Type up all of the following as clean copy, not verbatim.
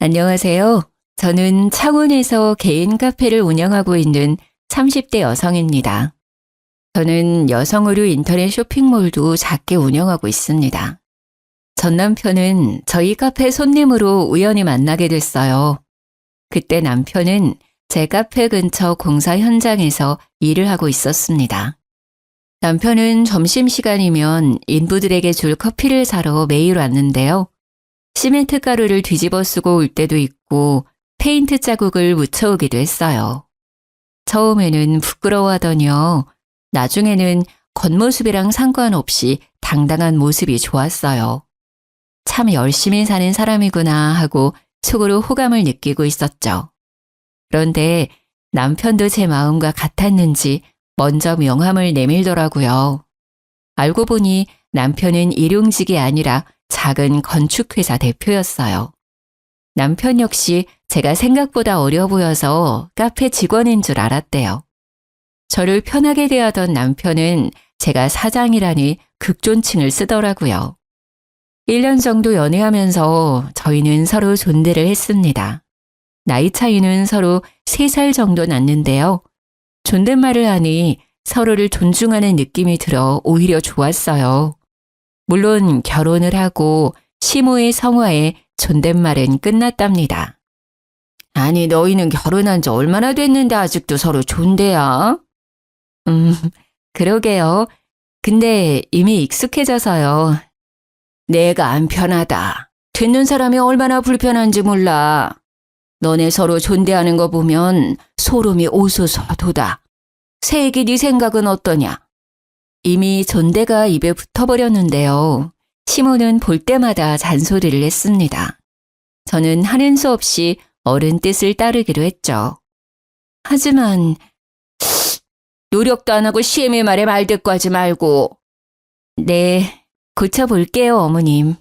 안녕하세요. 저는 창원에서 개인 카페를 운영하고 있는 30대 여성입니다. 저는 여성 의류 인터넷 쇼핑몰도 작게 운영하고 있습니다. 전 남편은 저희 카페 손님으로 우연히 만나게 됐어요. 그때 남편은 제 카페 근처 공사 현장에서 일을 하고 있었습니다. 남편은 점심시간이면 인부들에게 줄 커피를 사러 매일 왔는데요. 시멘트 가루를 뒤집어 쓰고 올 때도 있고 페인트 자국을 묻혀오기도 했어요. 처음에는 부끄러워하더니요. 나중에는 겉모습이랑 상관없이 당당한 모습이 좋았어요. 참 열심히 사는 사람이구나 하고 속으로 호감을 느끼고 있었죠. 그런데 남편도 제 마음과 같았는지 먼저 명함을 내밀더라고요. 알고 보니 남편은 일용직이 아니라 작은 건축회사 대표였어요. 남편 역시 제가 생각보다 어려 보여서 카페 직원인 줄 알았대요. 저를 편하게 대하던 남편은 제가 사장이라니 극존칭을 쓰더라고요. 1년 정도 연애하면서 저희는 서로 존대를 했습니다. 나이 차이는 서로 3살 정도 났는데요. 존댓말을 하니 서로를 존중하는 느낌이 들어 오히려 좋았어요. 물론 결혼을 하고 시모의 성화에 존댓말은 끝났답니다. 아니, 너희는 결혼한 지 얼마나 됐는데 아직도 서로 존대야? 그러게요. 근데 이미 익숙해져서요. 내가 안 편하다. 듣는 사람이 얼마나 불편한지 몰라. 너네 서로 존대하는 거 보면 소름이 오소서 돋아. 새애기 네 생각은 어떠냐? 이미 존대가 입에 붙어버렸는데요. 시모는 볼 때마다 잔소리를 했습니다. 저는 하는 수 없이 어른 뜻을 따르기로 했죠. 하지만 노력도 안 하고 시애미 말에 말대꾸하지 말고. 네, 고쳐볼게요, 어머님.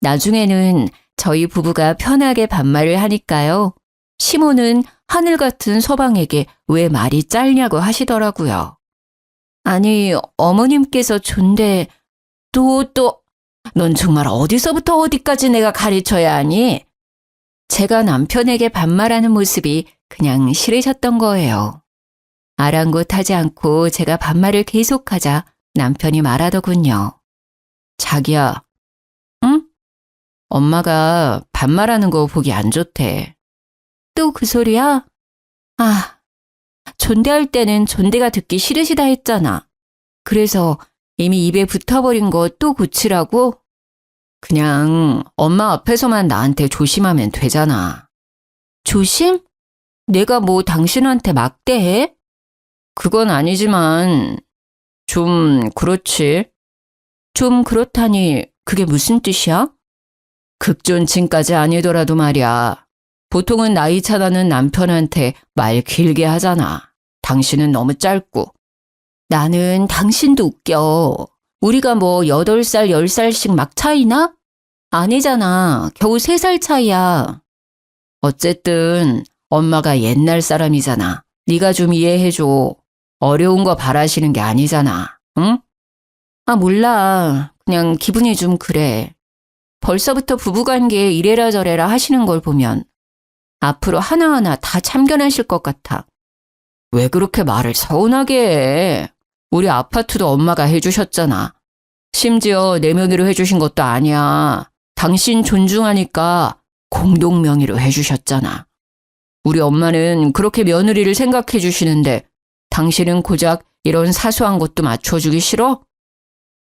나중에는 저희 부부가 편하게 반말을 하니까요. 시모는 하늘 같은 서방에게 왜 말이 짧냐고 하시더라고요. 아니, 어머님께서 넌 정말 어디서부터 어디까지 내가 가르쳐야 하니? 제가 남편에게 반말하는 모습이 그냥 싫으셨던 거예요. 아랑곳하지 않고 제가 반말을 계속하자 남편이 말하더군요. 자기야, 응? 엄마가 반말하는 거 보기 안 좋대. 또 그 소리야? 아, 존대할 때는 존대가 듣기 싫으시다 했잖아. 그래서 이미 입에 붙어버린 거 또 고치라고? 그냥 엄마 앞에서만 나한테 조심하면 되잖아. 조심? 내가 뭐 당신한테 막대해? 그건 아니지만 좀 그렇지. 좀 그렇다니 그게 무슨 뜻이야? 극존칭까지 아니더라도 말이야. 보통은 나이 차나는 남편한테 말 길게 하잖아. 당신은 너무 짧고. 나는 당신도 웃겨. 우리가 뭐 8살, 10살씩 막 차이나? 아니잖아. 겨우 3살 차이야. 어쨌든 엄마가 옛날 사람이잖아. 네가 좀 이해해줘. 어려운 거 바라시는 게 아니잖아. 응? 아, 몰라. 그냥 기분이 좀 그래. 벌써부터 부부관계에 이래라 저래라 하시는 걸 보면 앞으로 하나하나 다 참견하실 것 같아. 왜 그렇게 말을 서운하게 해? 우리 아파트도 엄마가 해주셨잖아. 심지어 내 명의로 해주신 것도 아니야. 당신 존중하니까 공동명의로 해주셨잖아. 우리 엄마는 그렇게 며느리를 생각해 주시는데 당신은 고작 이런 사소한 것도 맞춰주기 싫어?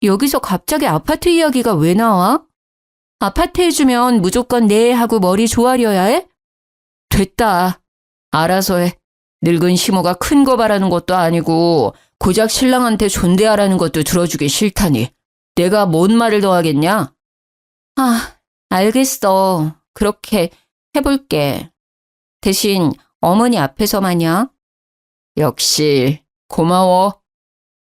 여기서 갑자기 아파트 이야기가 왜 나와? 아파트 해주면 무조건 네 하고 머리 조아려야 해? 됐다. 알아서 해. 늙은 시모가 큰 거 바라는 것도 아니고 고작 신랑한테 존대하라는 것도 들어주기 싫다니. 내가 뭔 말을 더 하겠냐? 아, 알겠어. 그렇게 해볼게. 대신 어머니 앞에서만요. 역시 고마워.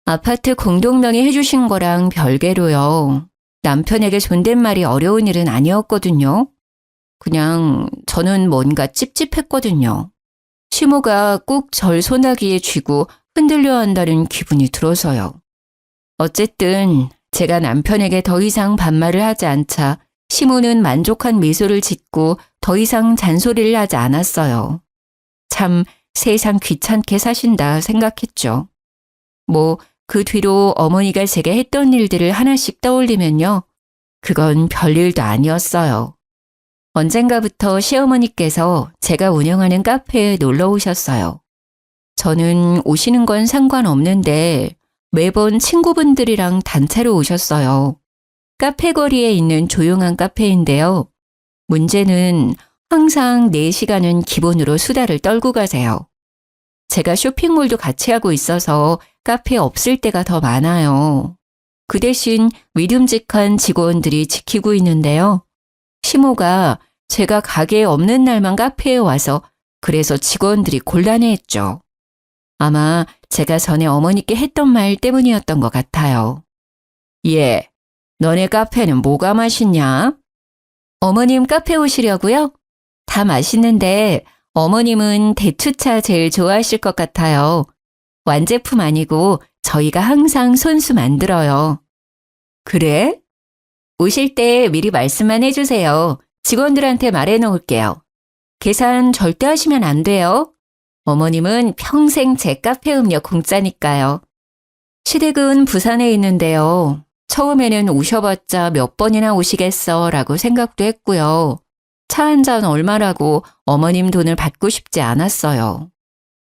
아파트 공동명의 해주신 거랑 별개로요. 남편에게 존댓말이 어려운 일은 아니었거든요. 그냥 저는 뭔가 찝찝했거든요. 시모가 꼭 절 소나기에 쥐고 흔들려 한다는 기분이 들어서요. 어쨌든 제가 남편에게 더 이상 반말을 하지 않자 시모는 만족한 미소를 짓고 더 이상 잔소리를 하지 않았어요. 참 세상 귀찮게 사신다 생각했죠. 뭐 그 뒤로 어머니가 제게 했던 일들을 하나씩 떠올리면요. 그건 별일도 아니었어요. 언젠가부터 시어머니께서 제가 운영하는 카페에 놀러 오셨어요. 저는 오시는 건 상관없는데 매번 친구분들이랑 단체로 오셨어요. 카페 거리에 있는 조용한 카페인데요. 문제는 항상 4시간은 기본으로 수다를 떨고 가세요. 제가 쇼핑몰도 같이 하고 있어서 카페에 없을 때가 더 많아요. 그 대신 믿음직한 직원들이 지키고 있는데요. 시모가 제가 가게에 없는 날만 카페에 와서 그래서 직원들이 곤란해했죠. 아마 제가 전에 어머니께 했던 말 때문이었던 것 같아요. 예, 너네 카페는 뭐가 맛있냐? 어머님 카페 오시려고요? 다 맛있는데 어머님은 대추차 제일 좋아하실 것 같아요. 완제품 아니고 저희가 항상 손수 만들어요. 그래? 오실 때 미리 말씀만 해주세요. 직원들한테 말해놓을게요. 계산 절대 하시면 안 돼요. 어머님은 평생 제 카페 음료 공짜니까요. 시댁은 부산에 있는데요. 처음에는 오셔봤자 몇 번이나 오시겠어 라고 생각도 했고요. 차 한 잔 얼마라고 어머님 돈을 받고 싶지 않았어요.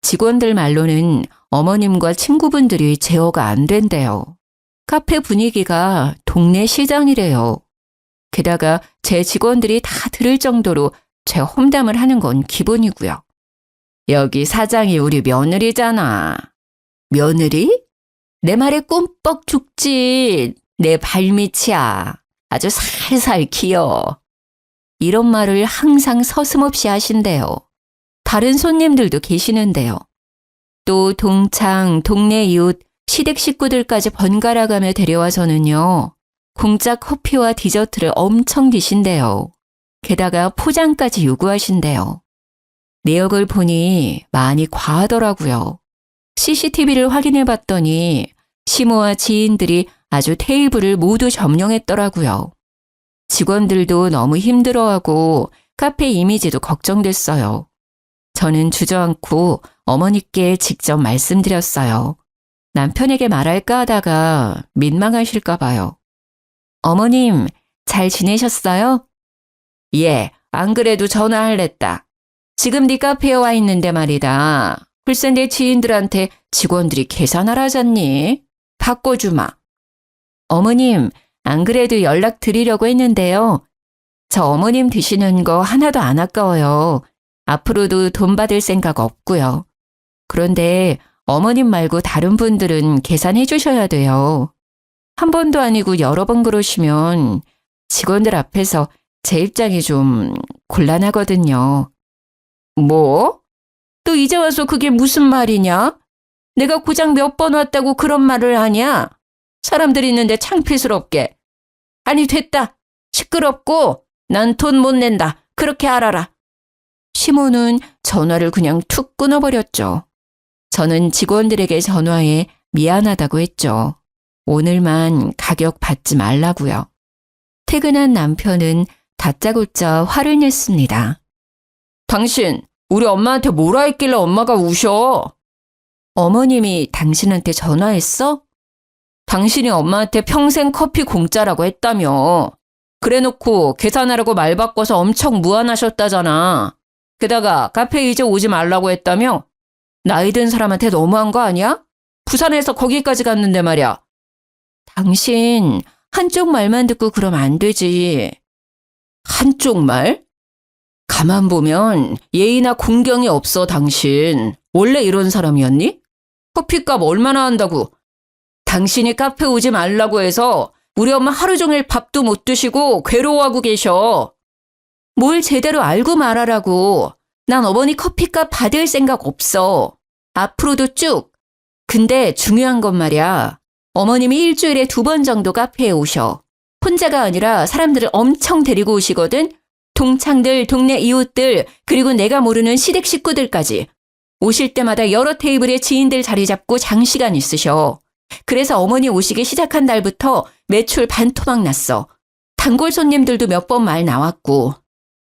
직원들 말로는 어머님과 친구분들이 제어가 안 된대요. 카페 분위기가 동네 시장이래요. 게다가 제 직원들이 다 들을 정도로 제 험담을 하는 건 기본이고요. 여기 사장이 우리 며느리잖아. 며느리? 내 말에 꿈뻑 죽지. 내 발밑이야. 아주 살살 기어. 이런 말을 항상 서슴없이 하신대요. 다른 손님들도 계시는데요. 또 동창, 동네 이웃, 시댁 식구들까지 번갈아 가며 데려와서는요. 공짜 커피와 디저트를 엄청 드신대요. 게다가 포장까지 요구하신대요. 내역을 보니 많이 과하더라고요. CCTV를 확인해 봤더니 시모와 지인들이 아주 테이블을 모두 점령했더라고요. 직원들도 너무 힘들어하고 카페 이미지도 걱정됐어요. 저는 주저앉고 어머니께 직접 말씀드렸어요. 남편에게 말할까 하다가 민망하실까 봐요. 어머님, 잘 지내셨어요? 예, 안 그래도 전화할랬다. 지금 네 카페에 와 있는데 말이다. 글쎄 내 지인들한테 직원들이 계산하라잖니. 바꿔주마. 어머님, 안 그래도 연락 드리려고 했는데요. 저 어머님 드시는 거 하나도 안 아까워요. 앞으로도 돈 받을 생각 없고요. 그런데 어머님 말고 다른 분들은 계산해 주셔야 돼요. 한 번도 아니고 여러 번 그러시면 직원들 앞에서 제 입장이 좀 곤란하거든요. 뭐? 또 이제 와서 그게 무슨 말이냐? 내가 고작 몇 번 왔다고 그런 말을 하냐? 사람들 있는데 창피스럽게. 아니 됐다. 시끄럽고 난 돈 못 낸다. 그렇게 알아라. 시모는 전화를 그냥 툭 끊어버렸죠. 저는 직원들에게 전화해 미안하다고 했죠. 오늘만 가격 받지 말라고요. 퇴근한 남편은 다짜고짜 화를 냈습니다. 당신 우리 엄마한테 뭐라 했길래 엄마가 우셔? 어머님이 당신한테 전화했어? 당신이 엄마한테 평생 커피 공짜라고 했다며. 그래놓고 계산하라고 말 바꿔서 엄청 무안하셨다잖아. 게다가 카페에 이제 오지 말라고 했다며? 나이 든 사람한테 너무한 거 아니야? 부산에서 거기까지 갔는데 말이야. 당신 한쪽 말만 듣고 그러면 안 되지. 한쪽 말? 가만 보면 예의나 공경이 없어 당신. 원래 이런 사람이었니? 커피값 얼마나 한다고. 당신이 카페 오지 말라고 해서 우리 엄마 하루 종일 밥도 못 드시고 괴로워하고 계셔. 뭘 제대로 알고 말하라고. 난 어머니 커피값 받을 생각 없어. 앞으로도 쭉. 근데 중요한 건 말이야. 어머님이 일주일에 2번 정도 카페에 오셔. 혼자가 아니라 사람들을 엄청 데리고 오시거든. 동창들, 동네 이웃들, 그리고 내가 모르는 시댁 식구들까지. 오실 때마다 여러 테이블에 지인들 자리 잡고 장시간 있으셔. 그래서 어머니 오시기 시작한 날부터 매출 반토막 났어. 단골 손님들도 몇 번 말 나왔고.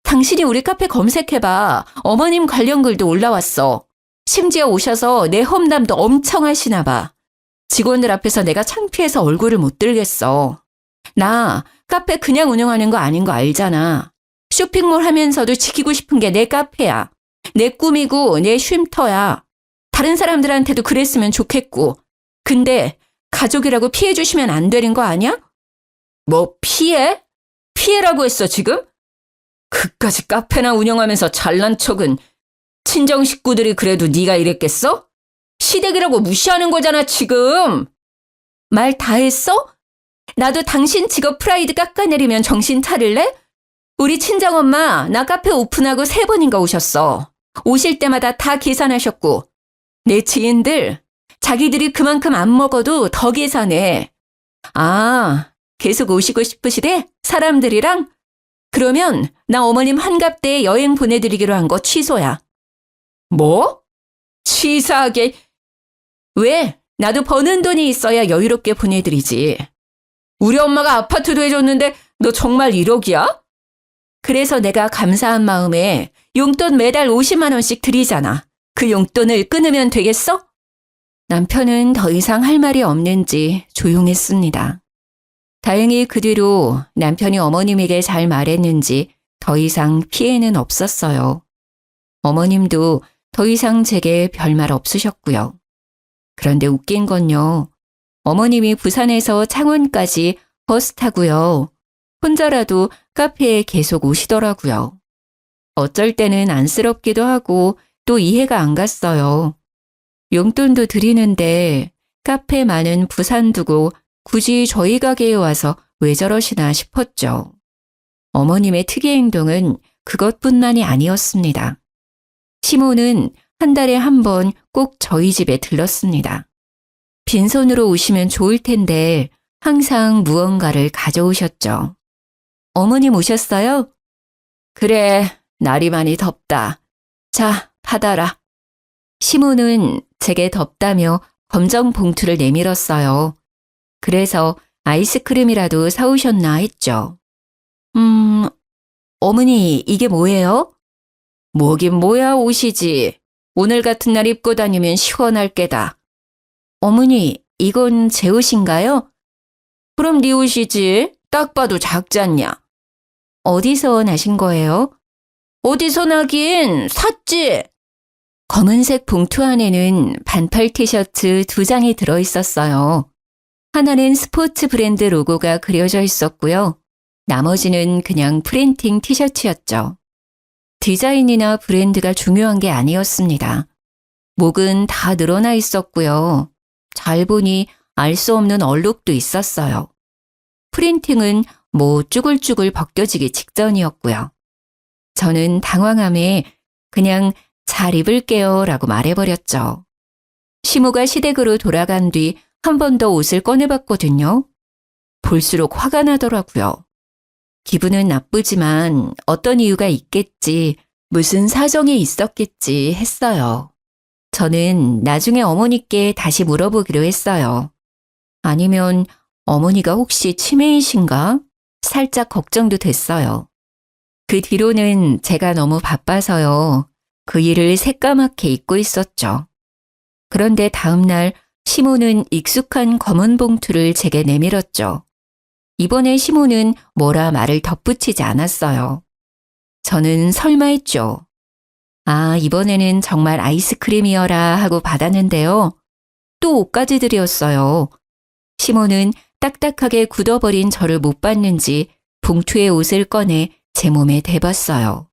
당신이 우리 카페 검색해봐. 어머님 관련 글도 올라왔어. 심지어 오셔서 내 험담도 엄청 하시나 봐. 직원들 앞에서 내가 창피해서 얼굴을 못 들겠어. 나 카페 그냥 운영하는 거 아닌 거 알잖아. 쇼핑몰 하면서도 지키고 싶은 게 내 카페야. 내 꿈이고 내 쉼터야. 다른 사람들한테도 그랬으면 좋겠고. 근데 가족이라고 피해 주시면 안 되는 거 아니야? 뭐 피해? 피해라고 했어 지금? 그까지 카페나 운영하면서 잘난 척은 친정 식구들이 그래도 네가 이랬겠어? 시댁이라고 무시하는 거잖아 지금. 말 다 했어? 나도 당신 직업 프라이드 깎아내리면 정신 차릴래? 우리 친정엄마 나 카페 오픈하고 3번인가 오셨어. 오실 때마다 다 계산하셨고. 내 지인들 자기들이 그만큼 안 먹어도 더 계산해. 아, 계속 오시고 싶으시대? 사람들이랑? 그러면 나 어머님 환갑 때 여행 보내드리기로 한 거 취소야. 뭐? 치사하게. 왜? 나도 버는 돈이 있어야 여유롭게 보내드리지. 우리 엄마가 아파트도 해줬는데 너 정말 1억이야? 그래서 내가 감사한 마음에 용돈 매달 50만 원씩 드리잖아. 그 용돈을 끊으면 되겠어? 남편은 더 이상 할 말이 없는지 조용했습니다. 다행히 그 뒤로 남편이 어머님에게 잘 말했는지 더 이상 피해는 없었어요. 어머님도 더 이상 제게 별말 없으셨고요. 그런데 웃긴 건요. 어머님이 부산에서 창원까지 버스 타고요. 혼자라도 카페에 계속 오시더라고요. 어쩔 때는 안쓰럽기도 하고 또 이해가 안 갔어요. 용돈도 드리는데 카페 많은 부산 두고 굳이 저희 가게에 와서 왜 저러시나 싶었죠. 어머님의 특이 행동은 그것뿐만이 아니었습니다. 시모는 한 달에 한 번 꼭 저희 집에 들렀습니다. 빈손으로 오시면 좋을 텐데 항상 무언가를 가져오셨죠. 어머님 오셨어요? 그래, 날이 많이 덥다. 자, 받아라. 시모는 제게 덥다며 검정 봉투를 내밀었어요. 그래서 아이스크림이라도 사오셨나 했죠. 어머니, 이게 뭐예요? 뭐긴 뭐야, 옷이지. 오늘 같은 날 입고 다니면 시원할 게다. 어머니, 이건 제 옷인가요? 그럼 네 옷이지. 딱 봐도 작지 않냐? 어디서 나신 거예요? 어디서 나긴 샀지. 검은색 봉투 안에는 반팔 티셔츠 2장이 들어있었어요. 하나는 스포츠 브랜드 로고가 그려져 있었고요. 나머지는 그냥 프린팅 티셔츠였죠. 디자인이나 브랜드가 중요한 게 아니었습니다. 목은 다 늘어나 있었고요. 잘 보니 알 수 없는 얼룩도 있었어요. 프린팅은 뭐 쭈글쭈글 벗겨지기 직전이었고요. 저는 당황함에 그냥 잘 입을게요 라고 말해버렸죠. 시모가 시댁으로 돌아간 뒤 한 번 더 옷을 꺼내봤거든요. 볼수록 화가 나더라고요. 기분은 나쁘지만 어떤 이유가 있겠지, 무슨 사정이 있었겠지 했어요. 저는 나중에 어머니께 다시 물어보기로 했어요. 아니면 어머니가 혹시 치매이신가? 살짝 걱정도 됐어요. 그 뒤로는 제가 너무 바빠서요. 그 일을 새까맣게 잊고 있었죠. 그런데 다음날 시모는 익숙한 검은 봉투를 제게 내밀었죠. 이번에 시모는 뭐라 말을 덧붙이지 않았어요. 저는 설마 했죠. 아, 이번에는 정말 아이스크림이어라 하고 받았는데요. 또 옷까지 드렸어요. 시모는 딱딱하게 굳어버린 저를 못 봤는지 봉투에 옷을 꺼내 제 몸에 대봤어요.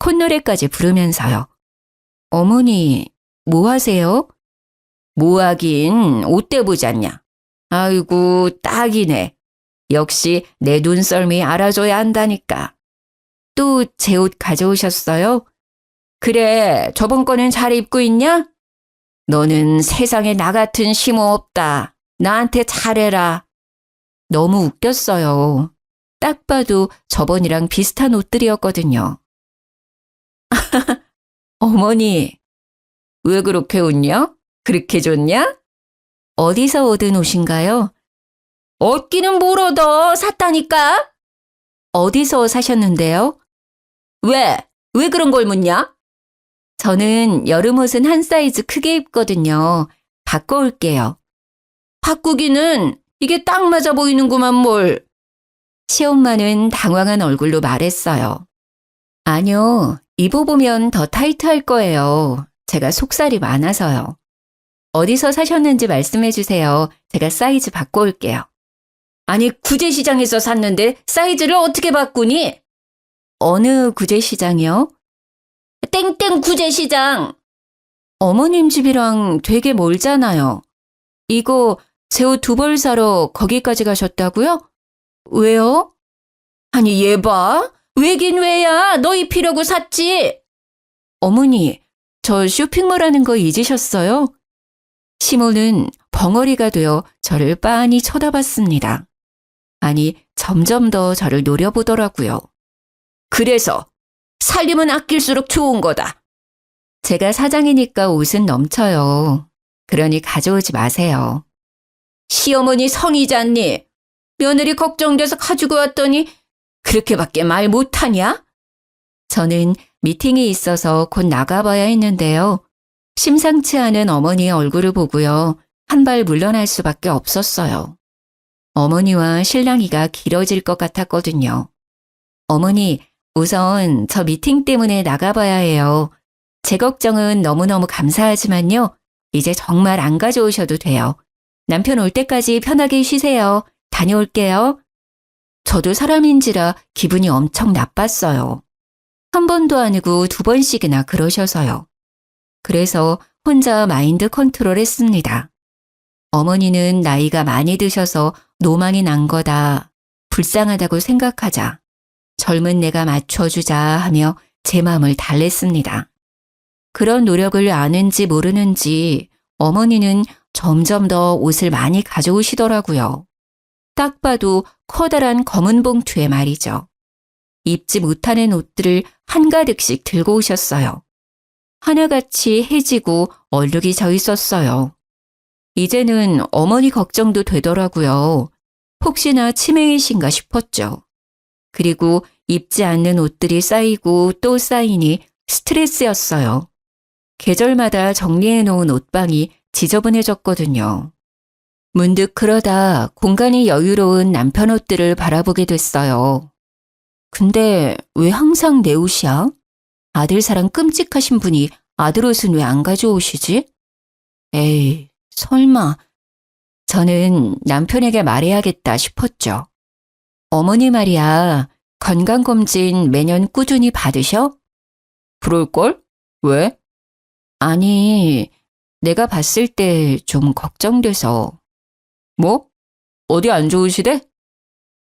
콧노래까지 부르면서요. 어머니, 뭐 하세요? 뭐 하긴 옷대 보지 않냐. 아이고, 딱이네. 역시 내 눈썰미 알아줘야 한다니까. 또 제 옷 가져오셨어요? 그래, 저번 거는 잘 입고 있냐? 너는 세상에 나 같은 시모 없다. 나한테 잘해라. 너무 웃겼어요. 딱 봐도 저번이랑 비슷한 옷들이었거든요. 어머니, 왜 그렇게 웃냐? 그렇게 좋냐? 어디서 얻은 옷인가요? 얻기는 뭘 얻어? 샀다니까? 어디서 사셨는데요? 왜? 왜 그런 걸 묻냐? 저는 여름 옷은 한 사이즈 크게 입거든요. 바꿔올게요. 바꾸기는 이게 딱 맞아 보이는구만 뭘. 시엄마는 당황한 얼굴로 말했어요. 아니요, 입어보면 더 타이트할 거예요. 제가 속살이 많아서요. 어디서 사셨는지 말씀해 주세요. 제가 사이즈 바꿔올게요. 아니, 구제시장에서 샀는데 사이즈를 어떻게 바꾸니? 어느 구제시장이요? 땡땡 구제시장. 어머님 집이랑 되게 멀잖아요. 이거 제 옷 두 벌 사러 거기까지 가셨다고요? 왜요? 아니, 얘 봐. 왜긴 왜야. 너 입히려고 샀지. 어머니, 저 쇼핑몰 하는 거 잊으셨어요? 시모는 벙어리가 되어 저를 빤히 쳐다봤습니다. 아니, 점점 더 저를 노려보더라고요. 그래서 살림은 아낄수록 좋은 거다. 제가 사장이니까 옷은 넘쳐요. 그러니 가져오지 마세요. 시어머니 성의잖니. 며느리 걱정돼서 가지고 왔더니 그렇게밖에 말 못하냐? 저는 미팅이 있어서 곧 나가봐야 했는데요. 심상치 않은 어머니의 얼굴을 보고요. 한 발 물러날 수밖에 없었어요. 어머니와 실랑이가 길어질 것 같았거든요. 어머니, 우선 저 미팅 때문에 나가봐야 해요. 제 걱정은 너무너무 감사하지만요. 이제 정말 안 가져오셔도 돼요. 남편 올 때까지 편하게 쉬세요. 다녀올게요. 저도 사람인지라 기분이 엄청 나빴어요. 한 번도 아니고 두 번씩이나 그러셔서요. 그래서 혼자 마인드 컨트롤 했습니다. 어머니는 나이가 많이 드셔서 노망이 난 거다. 불쌍하다고 생각하자. 젊은 내가 맞춰주자 하며 제 마음을 달랬습니다. 그런 노력을 아는지 모르는지 어머니는 점점 더 옷을 많이 가져오시더라고요. 딱 봐도 커다란 검은 봉투에 말이죠. 입지 못하는 옷들을 한가득씩 들고 오셨어요. 하나같이 해지고 얼룩이 져 있었어요. 이제는 어머니 걱정도 되더라고요. 혹시나 치매이신가 싶었죠. 그리고 입지 않는 옷들이 쌓이고 또 쌓이니 스트레스였어요. 계절마다 정리해 놓은 옷방이 지저분해졌거든요. 문득 그러다 공간이 여유로운 남편 옷들을 바라보게 됐어요. 근데 왜 항상 내 옷이야? 아들 사랑 끔찍하신 분이 아들 옷은 왜 안 가져오시지? 에이, 설마. 저는 남편에게 말해야겠다 싶었죠. 어머니 말이야, 건강검진 매년 꾸준히 받으셔? 그럴걸? 왜? 아니, 내가 봤을 때 좀 걱정돼서. 뭐? 어디 안 좋으시대?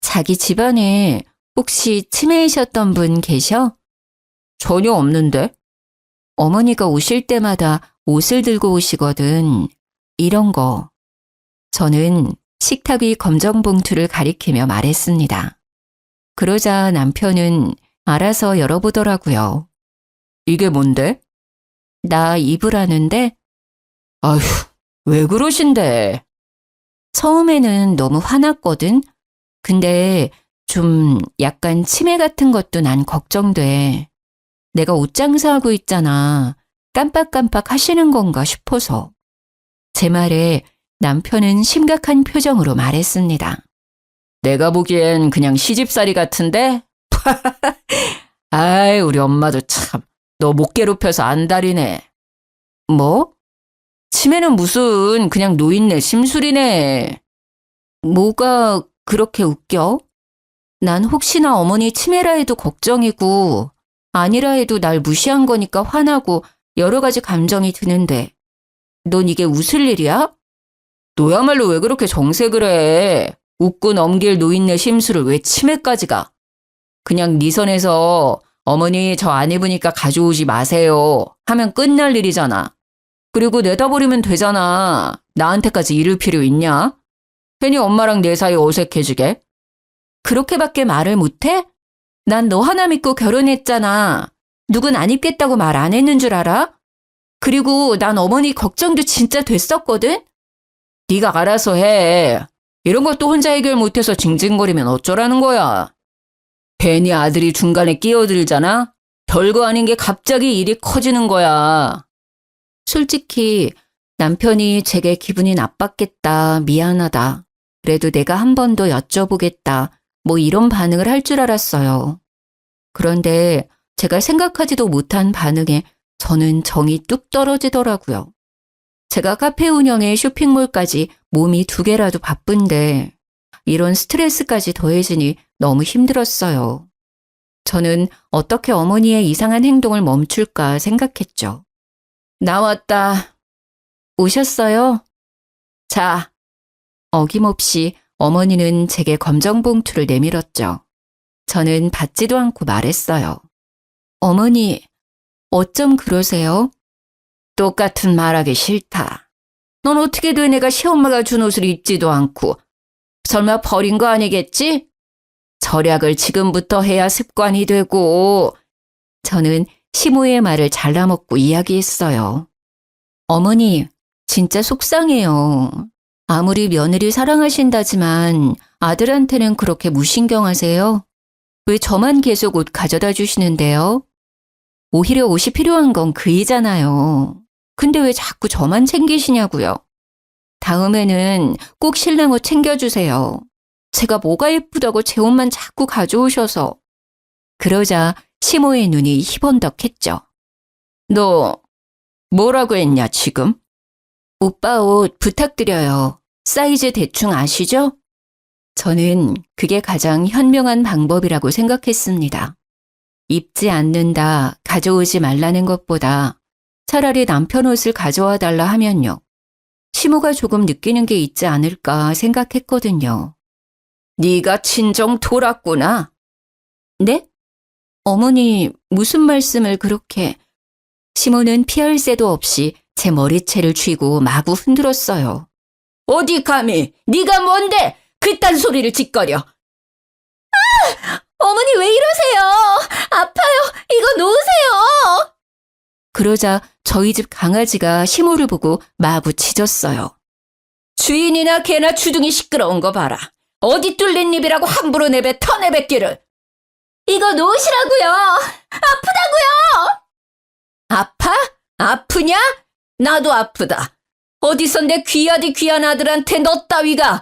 자기 집안에 혹시 치매이셨던 분 계셔? 전혀 없는데. 어머니가 오실 때마다 옷을 들고 오시거든. 이런 거. 저는 식탁 위 검정 봉투를 가리키며 말했습니다. 그러자 남편은 알아서 열어보더라고요. 이게 뭔데? 나 입으라는데? 아휴, 왜 그러신데? 처음에는 너무 화났거든. 근데 좀 약간 치매 같은 것도 난 걱정돼. 내가 옷 장사하고 있잖아. 깜빡깜빡 하시는 건가 싶어서. 제 말에 남편은 심각한 표정으로 말했습니다. 내가 보기엔 그냥 시집살이 같은데? 아이, 우리 엄마도 참, 너 못 괴롭혀서 안달이네. 뭐? 치매는 무슨 그냥 노인네 심술이네. 뭐가 그렇게 웃겨? 난 혹시나 어머니 치매라 해도 걱정이고 아니라 해도 날 무시한 거니까 화나고 여러 가지 감정이 드는데 넌 이게 웃을 일이야? 너야말로 왜 그렇게 정색을 해? 웃고 넘길 노인네 심술을 왜 치매까지 가? 그냥 네 선에서 어머니 저 안 입으니까 가져오지 마세요 하면 끝날 일이잖아. 그리고 내다버리면 되잖아. 나한테까지 이를 필요 있냐? 괜히 엄마랑 내 사이 어색해지게. 그렇게밖에 말을 못해? 난 너 하나 믿고 결혼했잖아. 누군 안 입겠다고 말 안 했는 줄 알아? 그리고 난 어머니 걱정도 진짜 됐었거든? 네가 알아서 해. 이런 것도 혼자 해결 못해서 징징거리면 어쩌라는 거야. 괜히 아들이 중간에 끼어들잖아? 별거 아닌 게 갑자기 일이 커지는 거야. 솔직히 남편이 제게 기분이 나빴겠다, 미안하다. 그래도 내가 한 번 더 여쭤보겠다. 뭐 이런 반응을 할 줄 알았어요. 그런데 제가 생각하지도 못한 반응에 저는 정이 뚝 떨어지더라고요. 제가 카페 운영에 쇼핑몰까지 몸이 2개라도 바쁜데 이런 스트레스까지 더해지니 너무 힘들었어요. 저는 어떻게 어머니의 이상한 행동을 멈출까 생각했죠. 나왔다. 오셨어요? 자, 어김없이 어머니는 제게 검정 봉투를 내밀었죠. 저는 받지도 않고 말했어요. 어머니, 어쩜 그러세요? 똑같은 말하기 싫다. 넌 어떻게 돼 내가 시엄마가 준 옷을 입지도 않고 설마 버린 거 아니겠지? 절약을 지금부터 해야 습관이 되고. 저는 시모의 말을 잘라먹고 이야기했어요. 어머니, 진짜 속상해요. 아무리 며느리 사랑하신다지만 아들한테는 그렇게 무신경하세요? 왜 저만 계속 옷 가져다 주시는데요? 오히려 옷이 필요한 건 그이잖아요. 근데 왜 자꾸 저만 챙기시냐고요. 다음에는 꼭 신랑 옷 챙겨주세요. 제가 뭐가 예쁘다고 제 옷만 자꾸 가져오셔서. 그러자 시모의 눈이 희번덕했죠. 너 뭐라고 했냐 지금? 오빠 옷 부탁드려요. 사이즈 대충 아시죠? 저는 그게 가장 현명한 방법이라고 생각했습니다. 입지 않는다, 가져오지 말라는 것보다 차라리 남편 옷을 가져와 달라 하면요. 시모가 조금 느끼는 게 있지 않을까 생각했거든요. 네가 친정 돌았구나. 네? 어머니 무슨 말씀을 그렇게. 시모는 피할 새도 없이 제 머리채를 쥐고 마구 흔들었어요. 어디 감히 네가 뭔데 그딴 소리를 짓거려. 어머니 왜 이러세요? 아파요. 이거 놓으세요. 그러자 저희 집 강아지가 시모를 보고 마구 짖었어요. 주인이나 개나 주둥이 시끄러운 거 봐라. 어디 뚫린 입이라고 함부로 내뱉기를. 이거 놓으시라고요. 아프다고요. 아파? 아프냐? 나도 아프다. 어디서 내 귀하디 귀한 아들한테 너 따위가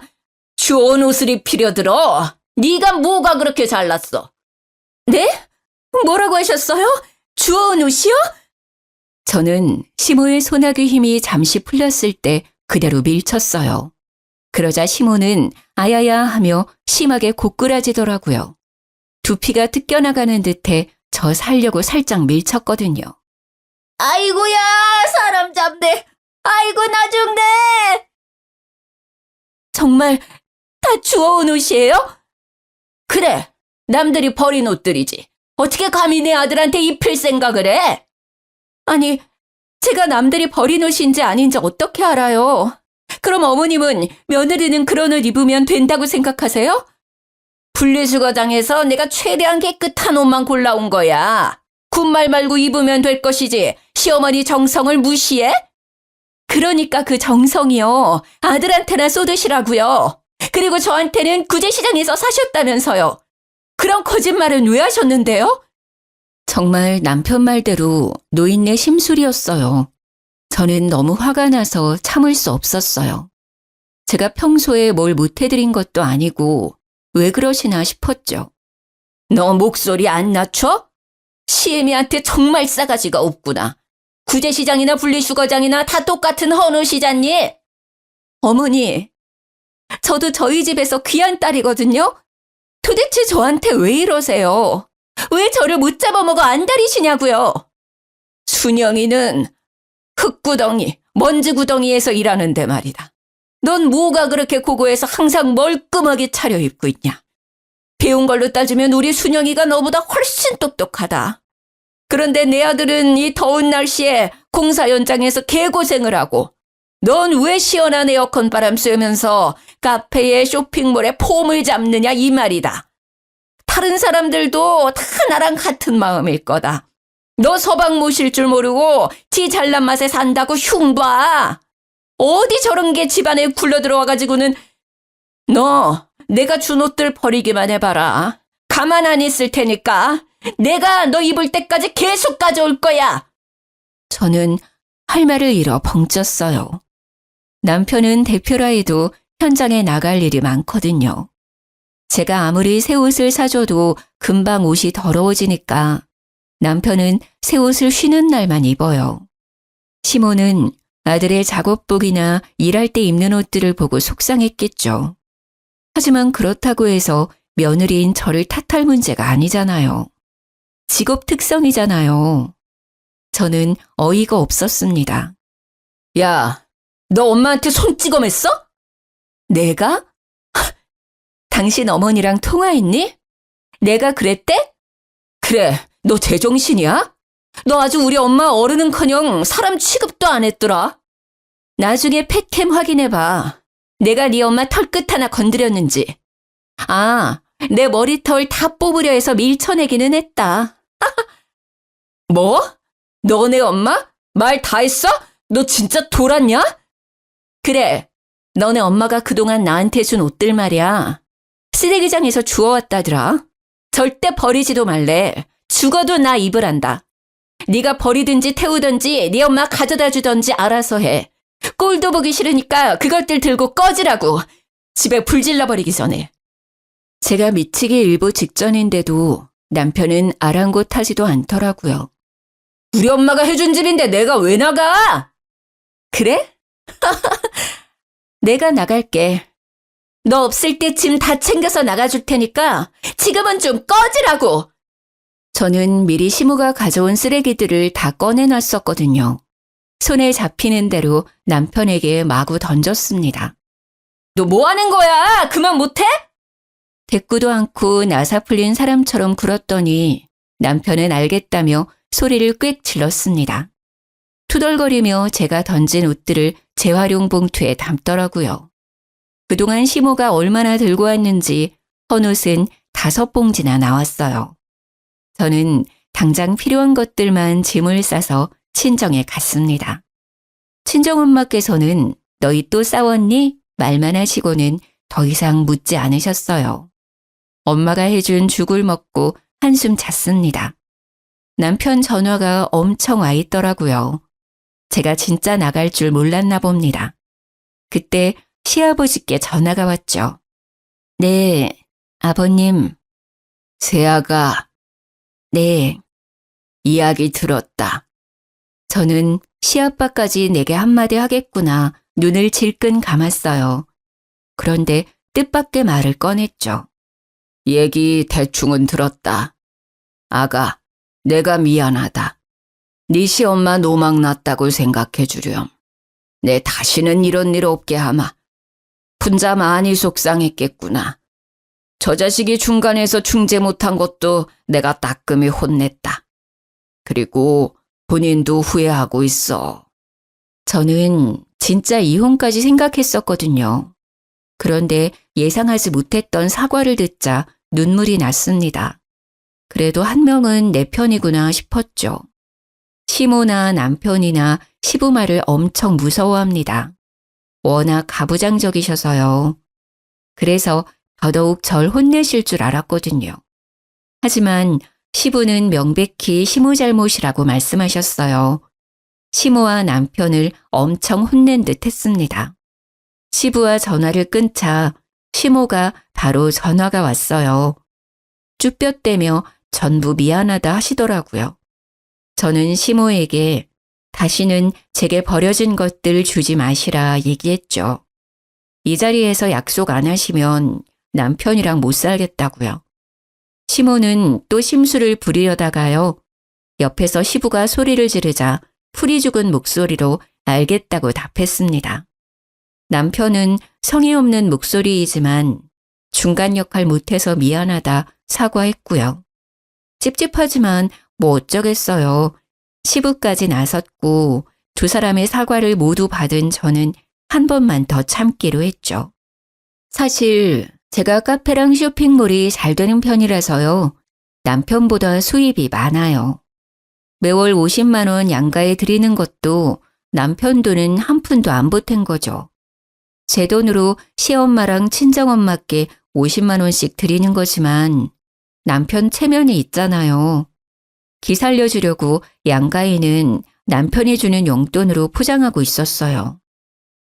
좋은 옷을 입히려 들어. 네가 뭐가 그렇게 잘났어? 네? 뭐라고 하셨어요? 주워온 옷이요? 저는 시모의 소나기 힘이 잠시 풀렸을 때 그대로 밀쳤어요. 그러자 시모는 아야야 하며 심하게 고꾸라지더라고요. 두피가 뜯겨나가는 듯해 저 살려고 살짝 밀쳤거든요. 아이고야 사람 잡네. 아이고 나 죽네. 정말 다 주워온 옷이에요? 그래, 남들이 버린 옷들이지. 어떻게 감히 내 아들한테 입힐 생각을 해? 아니, 제가 남들이 버린 옷인지 아닌지 어떻게 알아요? 그럼 어머님은 며느리는 그런 옷 입으면 된다고 생각하세요? 분리수거장에서 내가 최대한 깨끗한 옷만 골라온 거야. 군말 말고 입으면 될 것이지 시어머니 정성을 무시해? 그러니까 그 정성이요. 아들한테나 쏟으시라고요. 그리고 저한테는 구제시장에서 사셨다면서요. 그런 거짓말은 왜 하셨는데요? 정말 남편 말대로 노인네 심술이었어요. 저는 너무 화가 나서 참을 수 없었어요. 제가 평소에 뭘 못해드린 것도 아니고 왜 그러시나 싶었죠. 너 목소리 안 낮춰? 시애미한테 정말 싸가지가 없구나. 구제시장이나 분리수거장이나 다 똑같은 헌옷이잖니? 어머니, 저도 저희 집에서 귀한 딸이거든요? 도대체 저한테 왜 이러세요? 왜 저를 못 잡아먹어 안달이시냐고요? 순영이는 흙구덩이, 먼지구덩이에서 일하는데 말이다. 넌 뭐가 그렇게 고고해서 항상 멀끔하게 차려입고 있냐? 배운 걸로 따지면 우리 순영이가 너보다 훨씬 똑똑하다. 그런데 내 아들은 이 더운 날씨에 공사 현장에서 개고생을 하고 넌 왜 시원한 에어컨 바람 쐬면서 카페에 쇼핑몰에 폼을 잡느냐 이 말이다. 다른 사람들도 다 나랑 같은 마음일 거다. 너 서방 모실 줄 모르고 지 잘난 맛에 산다고 흉봐. 어디 저런 게 집안에 굴러 들어와가지고는 너 내가 준 옷들 버리기만 해봐라. 가만 안 있을 테니까 내가 너 입을 때까지 계속 가져올 거야. 저는 할 말을 잃어 벙쪘어요. 남편은 대표라 해도 현장에 나갈 일이 많거든요. 제가 아무리 새 옷을 사줘도 금방 옷이 더러워지니까 남편은 새 옷을 쉬는 날만 입어요. 시모는 아들의 작업복이나 일할 때 입는 옷들을 보고 속상했겠죠. 하지만 그렇다고 해서 며느리인 저를 탓할 문제가 아니잖아요. 직업 특성이잖아요. 저는 어이가 없었습니다. 야, 너 엄마한테 손찌검했어? 내가? 당신 어머니랑 통화했니? 내가 그랬대? 그래, 너 제정신이야? 너 아주 우리 엄마 어른은커녕 사람 취급도 안 했더라. 나중에 펫캠 확인해봐. 내가 네 엄마 털끝 하나 건드렸는지. 아, 내 머리털 다 뽑으려 해서 밀쳐내기는 했다. 뭐? 너네 엄마? 말 다 했어? 너 진짜 돌았냐? 그래, 너네 엄마가 그동안 나한테 준 옷들 말이야. 쓰레기장에서 주워왔다더라. 절대 버리지도 말래. 죽어도 나 입으란다. 네가 버리든지 태우든지 네 엄마 가져다 주든지 알아서 해. 꼴도 보기 싫으니까 그것들 들고 꺼지라고. 집에 불 질러버리기 전에. 제가 미치기 일보 직전인데도 남편은 아랑곳하지도 않더라고요. 우리 엄마가 해준 집인데 내가 왜 나가? 그래? 내가 나갈게. 너 없을 때 짐 다 챙겨서 나가줄 테니까 지금은 좀 꺼지라고. 저는 미리 시모가 가져온 쓰레기들을 다 꺼내놨었거든요. 손에 잡히는 대로 남편에게 마구 던졌습니다. 너 뭐 하는 거야? 그만 못해? 대꾸도 않고 나사 풀린 사람처럼 굴었더니 남편은 알겠다며 소리를 꽥 질렀습니다. 투덜거리며 제가 던진 옷들을 재활용 봉투에 담더라고요. 그동안 시모가 얼마나 들고 왔는지 헌옷은 5봉지나 나왔어요. 저는 당장 필요한 것들만 짐을 싸서 친정에 갔습니다. 친정엄마께서는 너희 또 싸웠니? 말만 하시고는 더 이상 묻지 않으셨어요. 엄마가 해준 죽을 먹고 한숨 잤습니다. 남편 전화가 엄청 와 있더라고요. 제가 진짜 나갈 줄 몰랐나 봅니다. 그때 시아버지께 전화가 왔죠. 네, 아버님. 세아가. 네. 이야기 들었다. 저는 시아빠까지 내게 한마디 하겠구나 눈을 질끈 감았어요. 그런데 뜻밖의 말을 꺼냈죠. 얘기 대충은 들었다. 아가, 내가 미안하다. 네 시엄마 노망 났다고 생각해 주렴. 내 다시는 이런 일 없게 하마. 분자 많이 속상했겠구나. 저 자식이 중간에서 중재 못한 것도 내가 따끔히 혼냈다. 그리고 본인도 후회하고 있어. 저는 진짜 이혼까지 생각했었거든요. 그런데 예상하지 못했던 사과를 듣자 눈물이 났습니다. 그래도 한 명은 내 편이구나 싶었죠. 시모나 남편이나 시부 말을 엄청 무서워합니다. 워낙 가부장적이셔서요. 그래서 더더욱 절 혼내실 줄 알았거든요. 하지만 시부는 명백히 시모 잘못이라고 말씀하셨어요. 시모와 남편을 엄청 혼낸 듯 했습니다. 시부와 전화를 끊자 시모가 바로 전화가 왔어요. 쭈뼛대며 전부 미안하다 하시더라고요. 저는 시모에게 다시는 제게 버려진 것들 주지 마시라 얘기했죠. 이 자리에서 약속 안 하시면 남편이랑 못 살겠다고요. 시모는 또 심술을 부리려다가요. 옆에서 시부가 소리를 지르자 풀이 죽은 목소리로 알겠다고 답했습니다. 남편은 성의 없는 목소리이지만 중간 역할 못해서 미안하다 사과했고요. 찝찝하지만 뭐 어쩌겠어요. 시부까지 나섰고 두 사람의 사과를 모두 받은 저는 한 번만 더 참기로 했죠. 사실 제가 카페랑 쇼핑몰이 잘 되는 편이라서요. 남편보다 수입이 많아요. 매월 50만 원 양가에 드리는 것도 남편 돈은 한 푼도 안 보탠 거죠. 제 돈으로 시엄마랑 친정엄마께 50만 원씩 드리는 거지만 남편 체면이 있잖아요. 기 살려주려고 양가인은 남편이 주는 용돈으로 포장하고 있었어요.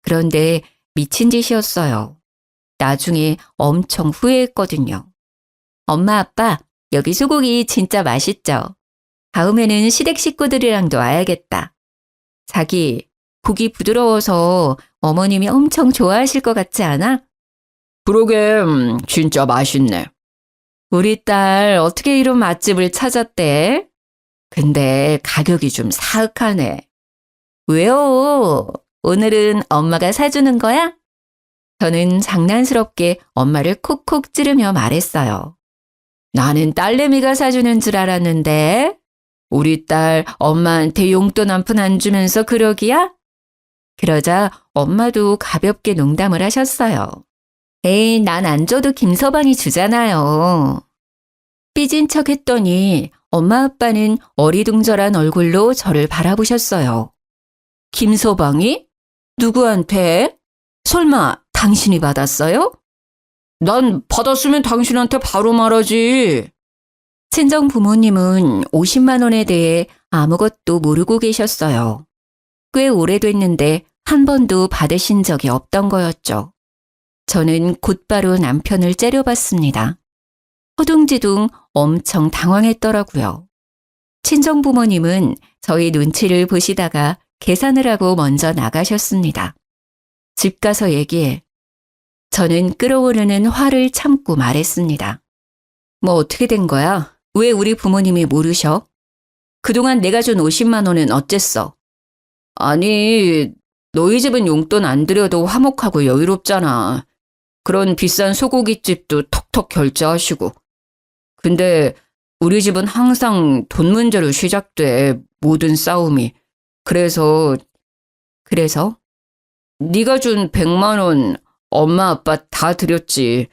그런데 미친 짓이었어요. 나중에 엄청 후회했거든요. 엄마, 아빠, 여기 소고기 진짜 맛있죠? 다음에는 시댁 식구들이랑도 와야겠다. 자기, 고기 부드러워서 어머님이 엄청 좋아하실 것 같지 않아? 그러게, 진짜 맛있네. 우리 딸 어떻게 이런 맛집을 찾았대? 근데 가격이 좀 사악하네. 왜요? 오늘은 엄마가 사주는 거야? 저는 장난스럽게 엄마를 콕콕 찌르며 말했어요. 나는 딸내미가 사주는 줄 알았는데 우리 딸 엄마한테 용돈 한 푼 안 주면서 그러기야? 그러자 엄마도 가볍게 농담을 하셨어요. 에이, 난 안 줘도 김서방이 주잖아요. 삐진 척 했더니 엄마 아빠는 어리둥절한 얼굴로 저를 바라보셨어요. 김서방이? 누구한테? 설마 당신이 받았어요? 난 받았으면 당신한테 바로 말하지. 친정 부모님은 50만 원에 대해 아무것도 모르고 계셨어요. 꽤 오래됐는데 한 번도 받으신 적이 없던 거였죠. 저는 곧바로 남편을 째려봤습니다. 허둥지둥 엄청 당황했더라고요. 친정 부모님은 저희 눈치를 보시다가 계산을 하고 먼저 나가셨습니다. 집 가서 얘기해. 저는 끓어오르는 화를 참고 말했습니다. 뭐 어떻게 된 거야? 왜 우리 부모님이 모르셔? 그동안 내가 준 50만 원은 어쨌어? 아니, 너희 집은 용돈 안 드려도 화목하고 여유롭잖아. 그런 비싼 소고기집도 턱턱 결제하시고. 근데 우리 집은 항상 돈 문제로 시작돼, 모든 싸움이. 그래서 네가 준 100만 원 엄마 아빠 다 드렸지.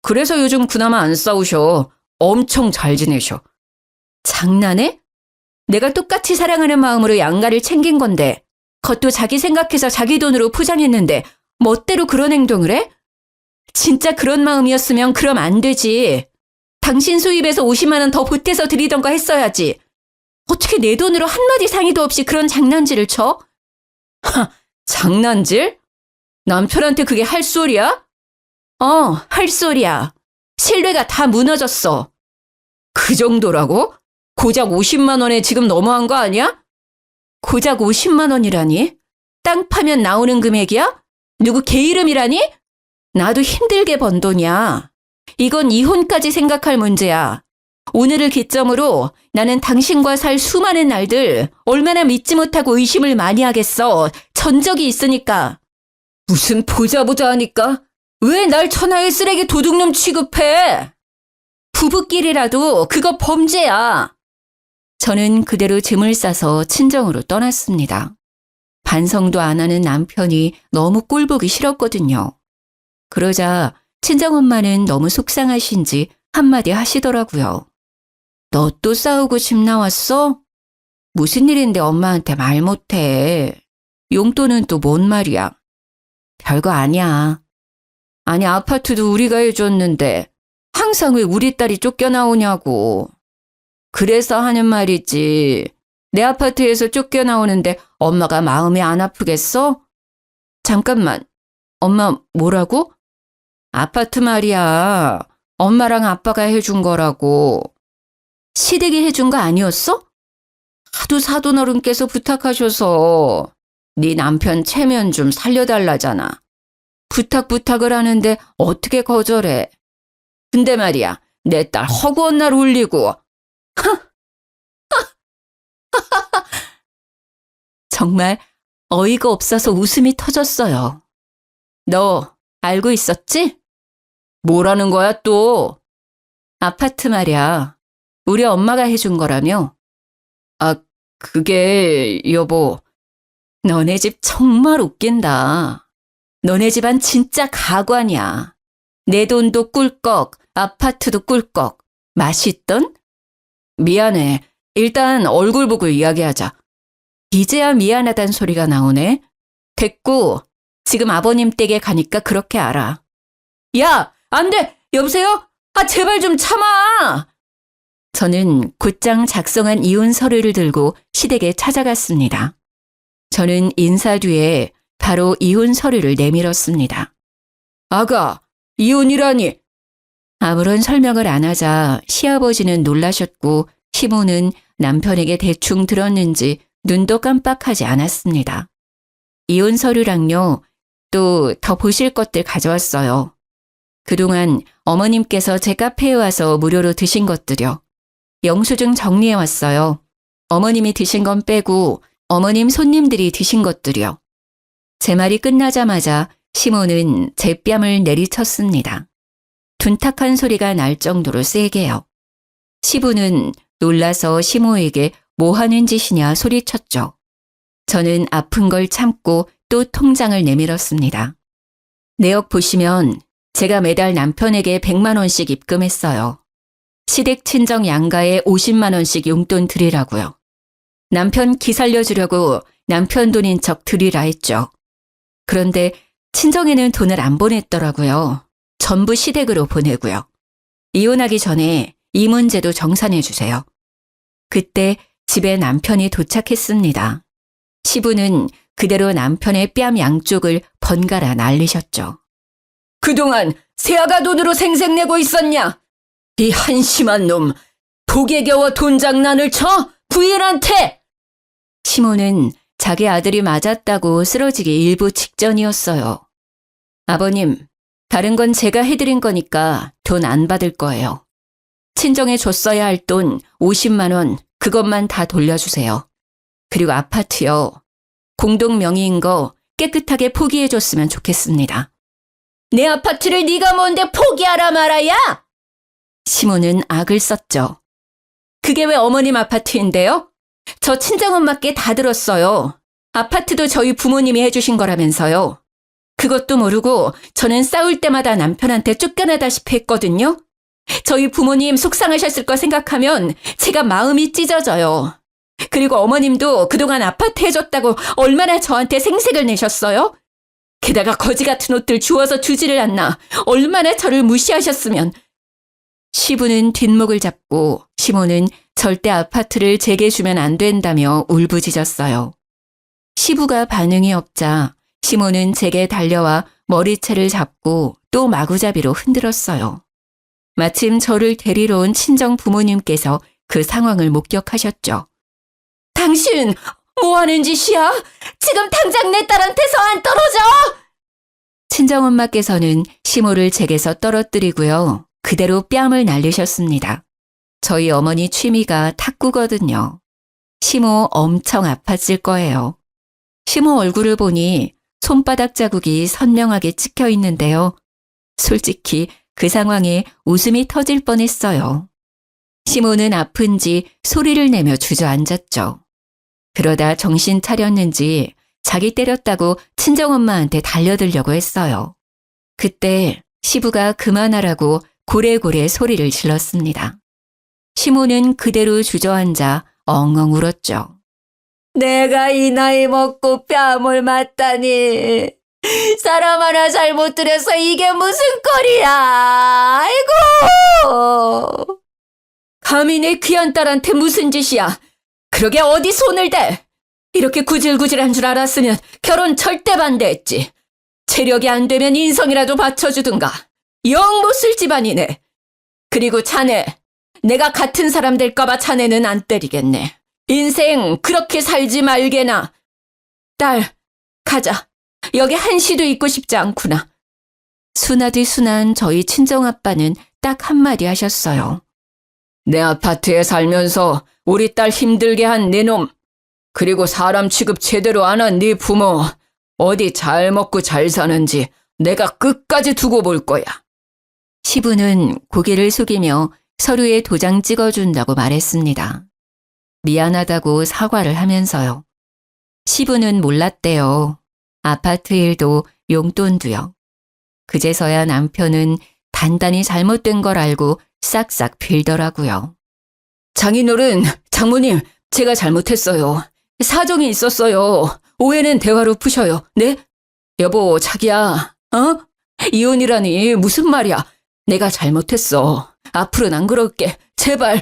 그래서 요즘 그나마 안 싸우셔. 엄청 잘 지내셔. 장난해? 내가 똑같이 사랑하는 마음으로 양가를 챙긴 건데 그것도 자기 생각해서 자기 돈으로 포장했는데 멋대로 그런 행동을 해? 진짜 그런 마음이었으면 그럼 안 되지. 당신 수입에서 50만 원 더 보태서 드리던가 했어야지. 어떻게 내 돈으로 한마디 상의도 없이 그런 장난질을 쳐? 하, 장난질? 남편한테 그게 할 소리야? 할 소리야. 신뢰가 다 무너졌어. 그 정도라고? 고작 50만 원에 지금 너무한 거 아니야? 고작 50만 원이라니? 땅 파면 나오는 금액이야? 누구 개 이름이라니? 나도 힘들게 번 돈이야. 이건 이혼까지 생각할 문제야. 오늘을 기점으로 나는 당신과 살 수많은 날들 얼마나 믿지 못하고 의심을 많이 하겠어. 전적이 있으니까. 무슨 보자 하니까? 왜 날 천하의 쓰레기 도둑놈 취급해? 부부끼리라도 그거 범죄야. 저는 그대로 짐을 싸서 친정으로 떠났습니다. 반성도 안 하는 남편이 너무 꼴보기 싫었거든요. 그러자 친정엄마는 너무 속상하신지 한마디 하시더라고요. 너 또 싸우고 집 나왔어? 무슨 일인데 엄마한테 말 못해. 용돈은 또 뭔 말이야. 별거 아니야. 아니 아파트도 우리가 해줬는데 항상 왜 우리 딸이 쫓겨나오냐고. 그래서 하는 말이지. 내 아파트에서 쫓겨나오는데 엄마가 마음이 안 아프겠어? 잠깐만. 엄마 뭐라고? 아파트 말이야. 엄마랑 아빠가 해준 거라고. 시댁이 해준 거 아니었어? 하도 사돈어른께서 부탁하셔서 네 남편 체면 좀 살려달라잖아. 부탁을 하는데 어떻게 거절해. 근데 말이야, 내 딸 허구한 날 울리고. 정말 어이가 없어서 웃음이 터졌어요. 너 알고 있었지? 뭐라는 거야 또? 아파트 말이야. 우리 엄마가 해준 거라며. 아, 그게 여보. 너네 집 정말 웃긴다. 너네 집안 진짜 가관이야. 내 돈도 꿀꺽, 아파트도 꿀꺽. 맛있던? 미안해. 일단 얼굴 보고 이야기하자. 이제야 미안하단 소리가 나오네. 됐고, 지금 아버님 댁에 가니까 그렇게 알아. 야, 안 돼! 여보세요? 제발 좀 참아! 저는 곧장 작성한 이혼 서류를 들고 시댁에 찾아갔습니다. 저는 인사 뒤에 바로 이혼 서류를 내밀었습니다. 아가, 이혼이라니! 아무런 설명을 안 하자 시아버지는 놀라셨고 시모는 남편에게 대충 들었는지 눈도 깜빡하지 않았습니다. 이혼 서류랑요, 또 더 보실 것들 가져왔어요. 그동안 어머님께서 제 카페에 와서 무료로 드신 것들요. 영수증 정리해왔어요. 어머님이 드신 건 빼고 어머님 손님들이 드신 것들이요. 제 말이 끝나자마자 시모는 제 뺨을 내리쳤습니다. 둔탁한 소리가 날 정도로 세게요. 시부는 놀라서 시모에게 뭐 하는 짓이냐 소리쳤죠. 저는 아픈 걸 참고 또 통장을 내밀었습니다. 내역 보시면 제가 매달 남편에게 100만 원씩 입금했어요. 시댁 친정 양가에 50만 원씩 용돈 드리라고요. 남편 기 살려주려고 남편 돈인 척 드리라 했죠. 그런데 친정에는 돈을 안 보냈더라고요. 전부 시댁으로 보내고요. 이혼하기 전에 이 문제도 정산해 주세요. 그때 집에 남편이 도착했습니다. 시부는 그대로 남편의 뺨 양쪽을 번갈아 날리셨죠. 그동안 새아가 돈으로 생색내고 있었냐? 이 한심한 놈, 복에 겨워 돈 장난을 쳐? 부인한테! 시모는 자기 아들이 맞았다고 쓰러지기 일부 직전이었어요. 아버님, 다른 건 제가 해드린 거니까 돈 안 받을 거예요. 친정에 줬어야 할 돈 50만 원, 그것만 다 돌려주세요. 그리고 아파트요. 공동 명의인 거 깨끗하게 포기해줬으면 좋겠습니다. 내 아파트를 네가 뭔데 포기하라 말아야? 시모는 악을 썼죠. 그게 왜 어머님 아파트인데요? 저 친정엄마께 다 들었어요. 아파트도 저희 부모님이 해주신 거라면서요. 그것도 모르고 저는 싸울 때마다 남편한테 쫓겨나다시피 했거든요. 저희 부모님 속상하셨을 거 생각하면 제가 마음이 찢어져요. 그리고 어머님도 그동안 아파트 해줬다고 얼마나 저한테 생색을 내셨어요? 게다가 거지 같은 옷들 주워서 주지를 않나 얼마나 저를 무시하셨으면. 시부는 뒷목을 잡고 시모는 절대 아파트를 제게 주면 안 된다며 울부짖었어요. 시부가 반응이 없자 시모는 제게 달려와 머리채를 잡고 또 마구잡이로 흔들었어요. 마침 저를 데리러 온 친정 부모님께서 그 상황을 목격하셨죠. 당신 뭐 하는 짓이야? 지금 당장 내 딸한테서 안 떨어져! 친정엄마께서는 시모를 제게서 떨어뜨리고요. 그대로 뺨을 날리셨습니다. 저희 어머니 취미가 탁구거든요. 시모 엄청 아팠을 거예요. 시모 얼굴을 보니 손바닥 자국이 선명하게 찍혀 있는데요. 솔직히 그 상황에 웃음이 터질 뻔했어요. 시모는 아픈지 소리를 내며 주저앉았죠. 그러다 정신 차렸는지 자기 때렸다고 친정엄마한테 달려들려고 했어요. 그때 시부가 그만하라고 고래고래 소리를 질렀습니다. 시모는 그대로 주저앉아 엉엉 울었죠. 내가 이 나이 먹고 뺨을 맞다니. 사람 하나 잘못 들여서 이게 무슨 꼴이야. 아이고. 감히 내 귀한 딸한테 무슨 짓이야. 그러게 어디 손을 대. 이렇게 구질구질한 줄 알았으면 결혼 절대 반대했지. 체력이 안 되면 인성이라도 받쳐주든가. 영 못 쓸 집안이네. 그리고 자네, 내가 같은 사람 될까봐 자네는 안 때리겠네. 인생 그렇게 살지 말게나. 딸, 가자. 여기 한시도 있고 싶지 않구나. 순하디 순한 저희 친정아빠는 딱 한마디 하셨어요. 내 아파트에 살면서 우리 딸 힘들게 한 네 놈, 그리고 사람 취급 제대로 안 한 네 부모, 어디 잘 먹고 잘 사는지 내가 끝까지 두고 볼 거야. 시부는 고개를 숙이며 서류에 도장 찍어준다고 말했습니다. 미안하다고 사과를 하면서요. 시부는 몰랐대요. 아파트 일도 용돈도요. 그제서야 남편은 단단히 잘못된 걸 알고 싹싹 빌더라고요. 장인어른, 장모님, 제가 잘못했어요. 사정이 있었어요. 오해는 대화로 푸셔요. 네? 여보, 자기야, 이혼이라니 무슨 말이야. 내가 잘못했어. 앞으로는 안 그럴게. 제발.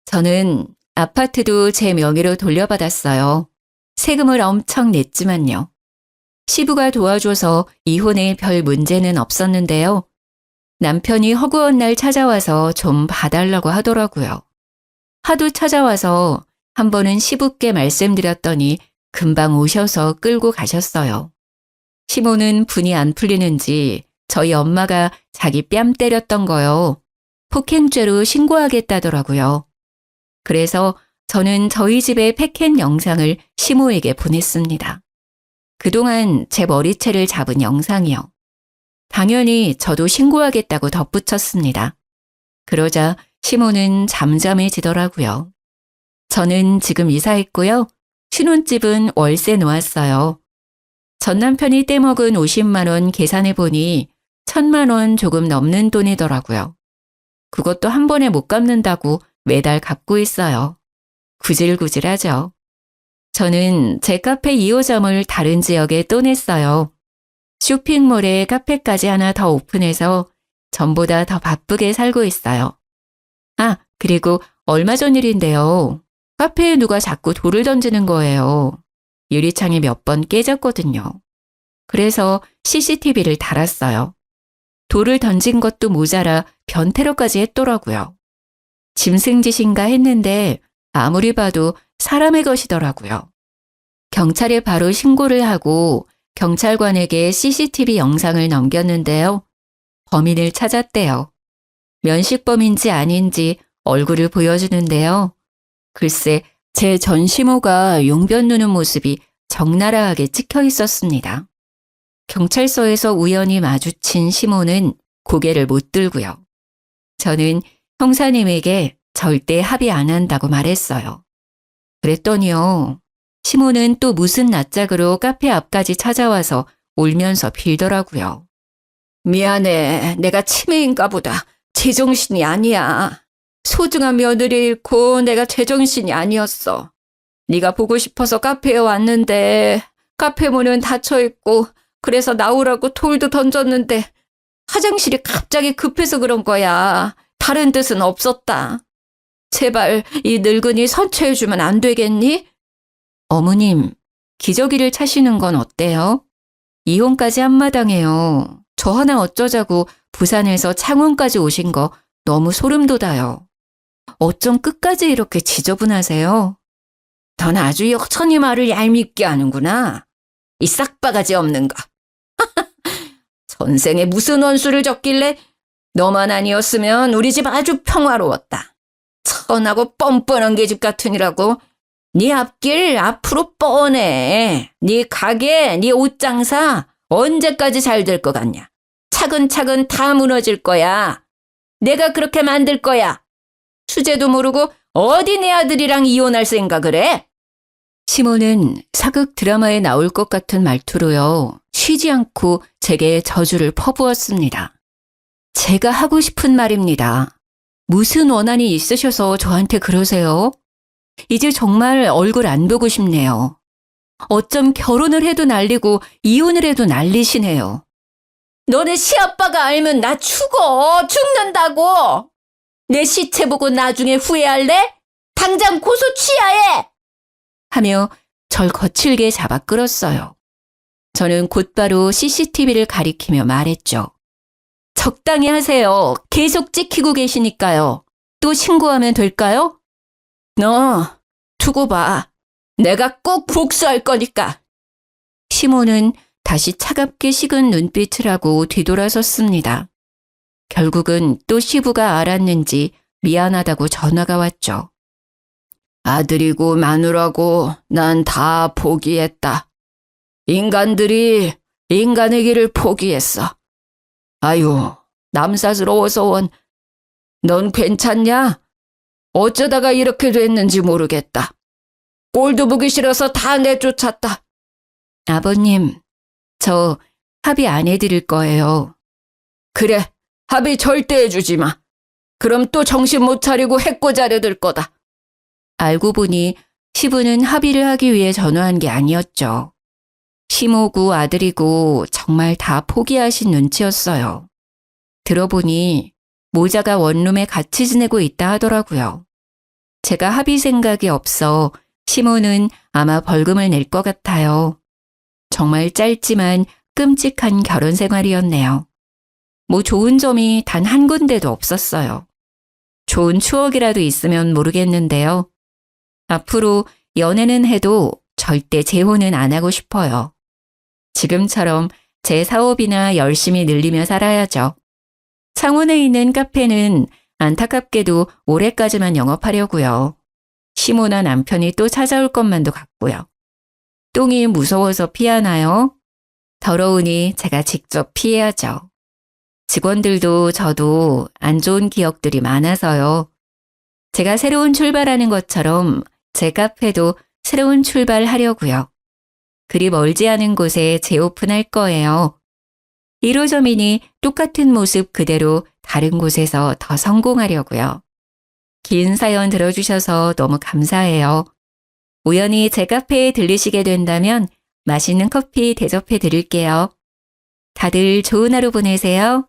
저는 아파트도 제 명의로 돌려받았어요. 세금을 엄청 냈지만요. 시부가 도와줘서 이혼에 별 문제는 없었는데요. 남편이 허구한 날 찾아와서 좀 봐달라고 하더라고요. 하도 찾아와서 한 번은 시부께 말씀드렸더니 금방 오셔서 끌고 가셨어요. 시모는 분이 안 풀리는지 저희 엄마가 자기 뺨 때렸던 거요. 폭행죄로 신고하겠다더라고요. 그래서 저는 저희 집의 패켄 영상을 시모에게 보냈습니다. 그동안 제 머리채를 잡은 영상이요. 당연히 저도 신고하겠다고 덧붙였습니다. 그러자 시모는 잠잠해지더라고요. 저는 지금 이사했고요. 신혼집은 월세 놓았어요. 전 남편이 떼먹은 50만 원 계산해보니 1,000만 원 조금 넘는 돈이더라고요. 그것도 한 번에 못 갚는다고 매달 갚고 있어요. 구질구질하죠. 저는 제 카페 2호점을 다른 지역에 또 냈어요. 쇼핑몰에 카페까지 하나 더 오픈해서 전보다 더 바쁘게 살고 있어요. 아, 그리고 얼마 전 일인데요. 카페에 누가 자꾸 돌을 던지는 거예요. 유리창이 몇 번 깨졌거든요. 그래서 CCTV를 달았어요. 돌을 던진 것도 모자라 변태로까지 했더라고요. 짐승짓인가 했는데 아무리 봐도 사람의 것이더라고요. 경찰에 바로 신고를 하고 경찰관에게 CCTV 영상을 넘겼는데요. 범인을 찾았대요. 면식범인지 아닌지 얼굴을 보여주는데요. 글쎄, 제 전시모가 용변 누는 모습이 적나라하게 찍혀 있었습니다. 경찰서에서 우연히 마주친 시모는 고개를 못 들고요. 저는 형사님에게 절대 합의 안 한다고 말했어요. 그랬더니요. 시모는 또 무슨 낯짝으로 카페 앞까지 찾아와서 울면서 빌더라고요. 미안해. 내가 치매인가 보다. 제정신이 아니야. 소중한 며느리 잃고 내가 제정신이 아니었어. 네가 보고 싶어서 카페에 왔는데 카페 문은 닫혀있고 그래서 나오라고 돌도 던졌는데 화장실이 갑자기 급해서 그런 거야. 다른 뜻은 없었다. 제발 이 늙은이 선처해주면 안 되겠니? 어머님, 기저귀를 차시는 건 어때요? 이혼까지 한마당해요. 저 하나 어쩌자고 부산에서 창원까지 오신 거 너무 소름 돋아요. 어쩜 끝까지 이렇게 지저분하세요? 넌 아주 여전히 말을 얄밉게 하는구나. 이 싹바가지 없는 거. 전생에 무슨 원수를 졌길래 너만 아니었으면 우리 집 아주 평화로웠다. 천하고 뻔뻔한 계집 같으니라고. 네 앞길 앞으로 뻔해. 네 가게, 네 옷장사 언제까지 잘 될 것 같냐. 차근차근 다 무너질 거야. 내가 그렇게 만들 거야. 수제도 모르고 어디 내 아들이랑 이혼할 생각을 해? 시모는 사극 드라마에 나올 것 같은 말투로요. 쉬지 않고 제게 저주를 퍼부었습니다. 제가 하고 싶은 말입니다. 무슨 원한이 있으셔서 저한테 그러세요? 이제 정말 얼굴 안 보고 싶네요. 어쩜 결혼을 해도 난리고 이혼을 해도 난리시네요. 너네 시아빠가 알면 나 죽는다고. 내 시체 보고 나중에 후회할래? 당장 고소 취하해! 하며 절 거칠게 잡아 끌었어요. 저는 곧바로 CCTV를 가리키며 말했죠. 적당히 하세요. 계속 찍히고 계시니까요. 또 신고하면 될까요? 너 두고 봐. 내가 꼭 복수할 거니까. 시모는 다시 차갑게 식은 눈빛을 하고 뒤돌아섰습니다. 결국은 또 시부가 알았는지 미안하다고 전화가 왔죠. 아들이고 마누라고 난 다 포기했다. 인간들이 인간의 길을 포기했어. 아유, 남사스러워서 원. 넌 괜찮냐? 어쩌다가 이렇게 됐는지 모르겠다. 꼴도 보기 싫어서 다 내쫓았다. 아버님, 저 합의 안 해드릴 거예요. 그래, 합의 절대 해주지 마. 그럼 또 정신 못 차리고 해코자려들 거다. 알고 보니 시부는 합의를 하기 위해 전화한 게 아니었죠. 시모고 아들이고 정말 다 포기하신 눈치였어요. 들어보니 모자가 원룸에 같이 지내고 있다 하더라고요. 제가 합의 생각이 없어 시모는 아마 벌금을 낼 것 같아요. 정말 짧지만 끔찍한 결혼 생활이었네요. 뭐 좋은 점이 단 한 군데도 없었어요. 좋은 추억이라도 있으면 모르겠는데요. 앞으로 연애는 해도 절대 재혼은 안 하고 싶어요. 지금처럼 제 사업이나 열심히 늘리며 살아야죠. 창원에 있는 카페는 안타깝게도 올해까지만 영업하려고요. 시모나 남편이 또 찾아올 것만도 같고요. 똥이 무서워서 피하나요? 더러우니 제가 직접 피해야죠. 직원들도 저도 안 좋은 기억들이 많아서요. 제가 새로운 출발하는 것처럼 제 카페도 새로운 출발하려고요. 그리 멀지 않은 곳에 재오픈할 거예요. 1호점이니 똑같은 모습 그대로 다른 곳에서 더 성공하려고요. 긴 사연 들어주셔서 너무 감사해요. 우연히 제 카페에 들리시게 된다면 맛있는 커피 대접해 드릴게요. 다들 좋은 하루 보내세요.